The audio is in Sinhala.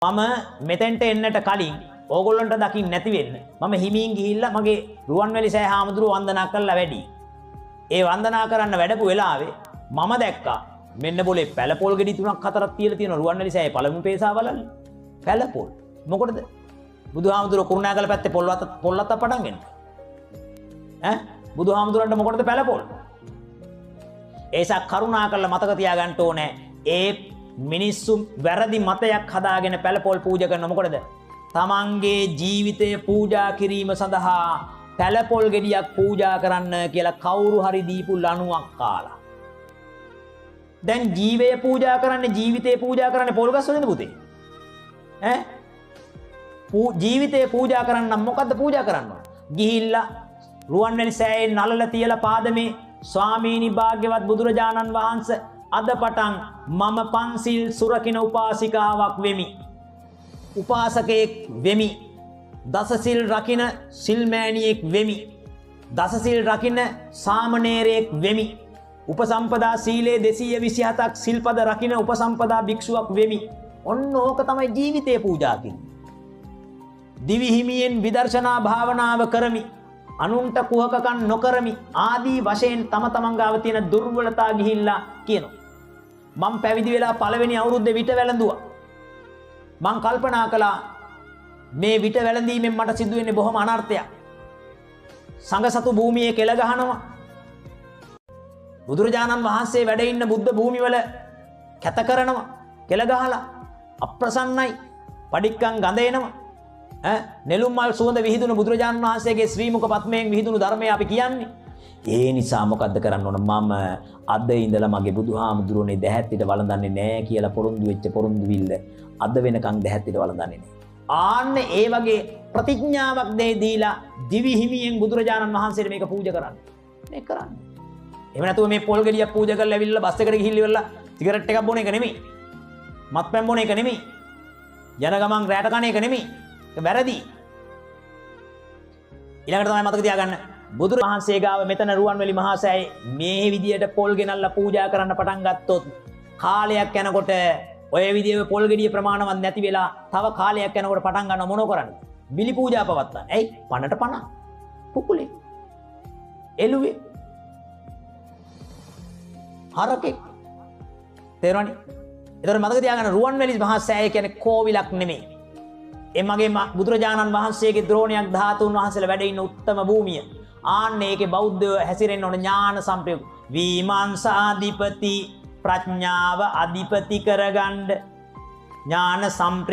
මම මෙතෙන්ට එන්නට කලින් ඕගොල්ලන්ට දකින්න නැති වෙන්න මම හිමින් ගිහිල්ලා මගේ රුවන්වැලි සෑය හාමුදුරුවෝ වන්දනා කරලා වැඩි. ඒ වන්දනා කරන්න වැඩපු වෙලාවේ මම දැක්කා මෙන්න બોලේ පැලපොල් ගෙඩි 3ක් 4ක් තියලා තියෙන රුවන්වැලි සෑයේ පළමු පේසාවලල්ල. පැලපොල්. මොකටද? බුදුහාමුදුරුවෝ කුරුණෑගල පැත්තේ පොල්ලත් පටන් ගන්න. ඈ බුදුහාමුදුරන්ට මොකටද පැලපොල්? ඒසා කරුණා කරලා මතක තියාගන්න ඕනේ. ඒ මිනිස්සු වැරදි මතයක් හදාගෙන පැලපොල් පූජා කරන මොකටද? තමන්ගේ ජීවිතය පූජා කිරීම සඳහා පැලපොල් ගෙඩියක් පූජා කරන්න කියලා කවුරු හරි දීපු ලණුවක් කාලා. දැන් ජීවය පූජා කරන්නේ ජීවිතේ පූජා කරන්නේ පොල් ගස් වලින්ද පුතේ? ඈ ජීවිතේ පූජා කරන්න මොකද්ද පූජා කරන්න ඕන? ගිහිල්ලා රුවන්වැලි සෑයේ නලල තියලා පාදමේ ස්වාමීනි භාග්‍යවත් බුදුරජාණන් වහන්සේ අද පටන් මම පන්සිල් සුරකින උපාසිකාවක් වෙමි. උපාසකයෙක් වෙමි. දසසිල් රකින සිල්මෑණියෙක් වෙමි. දසසිල් රකින සාමණේරයෙක් වෙමි. උපසම්පදා සීලේ 227ක් සිල්පද රකින උපසම්පදා භික්ෂුවක් වෙමි. ඔන්න ඕක තමයි ජීවිතේ පූජා කිරීම. දිවි හිමියෙන් විදර්ශනා භාවනාව කරමි. අනුන්ට කුහකකම් නොකරමි ආදී වශයෙන් තම තමන් ගාව තියෙන දුර්වලතා ගිහිල්ලා කියනවා. මම පැවිදි වෙලා පළවෙනි අවුරුද්දේ විට වැළඳුවා. මං කල්පනා කළා මේ විට වැළඳීමෙන් මට සිදු වෙන්නේ බොහොම අනර්ථයක්. සංඝසතු භූමියේ කෙල ගහනවා. බුදුරජාණන් වහන්සේ වැඩ ඉන්න බුද්ධ භූමිවල කැත කරනවා. කෙල ගහලා අප්‍රසන්නයි. පඩික්කම් ගඳ එනවා. නෙළුම් මල් සුවඳ විහිදුණු බුදුරජාණන් වහන්සේගේ ශ්‍රී මුඛ පත්මයෙන් විහිදුණු ධර්මය අපි කියන්නේ. ඒ නිසා මොකද්ද කරන්න ඕන? මම අද ඉඳලා මගේ බුදුහාමුදුරනේ දැහැත්තිට වළඳන්නේ නැහැ කියලා පොරොන්දු වෙච්ච පොරොන්දු විල්ල අද වෙනකන් දැහැත්තිට වළඳන්නේ නැහැ. ආන්න ඒ වගේ ප්‍රතිඥාවක් දීලා දිවි හිමියෙන් බුදුරජාණන් වහන්සේට මේක පූජා කරන්න. මේක කරන්න. එහෙම නැතුව මේ පොල් ගෙඩියක් පූජා කරලා ඇවිල්ලා බස් එකට ගිහිල්ලා ඉවරලා සිගරට් එකක් බොන එක නෙමෙයි. මත්පැන් බොන එක නෙමෙයි. යන ගමන් රැට කන එක නෙමෙයි. ඒක වැරදි. ඊළඟට තමයි මතක තියාගන්න බුදුරජාණන් වහන්සේ ගාව මෙතන රුවන්වැලි මහා සෑයේ මේ විදියට පොල් ගෙනල්ලා පූජා කරන්න පටන් ගත්තොත් කාලයක් යනකොට ඔය විදියේ පොල් ගෙඩිය ප්‍රමාණවත් නැති වෙලා තව කාලයක් යනකොට පටන් ගන්න මොන කරන්නේ? බිලි පූජා පවත්වන්න. ඇයි? පණට පණ. කුකුලේ. එළුවේ. හරකේ. තේරෙනවනේ? ඒතර මතක තියාගන්න රුවන්වැලි මහා සෑය කියන්නේ කෝවිලක් නෙමෙයි. එමගේ බුදුරජාණන් වහන්සේගේ ද්‍රෝණයක් ධාතුන් වහන්සේලා වැඩ ඉන්න උත්තම භූමිය. ආන්න ඒකේ බෞද්ධයෝ හැසිරෙන්න ඕන ඥාන සම්ප්‍රයුක්ත විමංශාධිපති ප්‍රඥාව අධිපති කරගන්න ඥාන සම්ප්‍රයුක්ත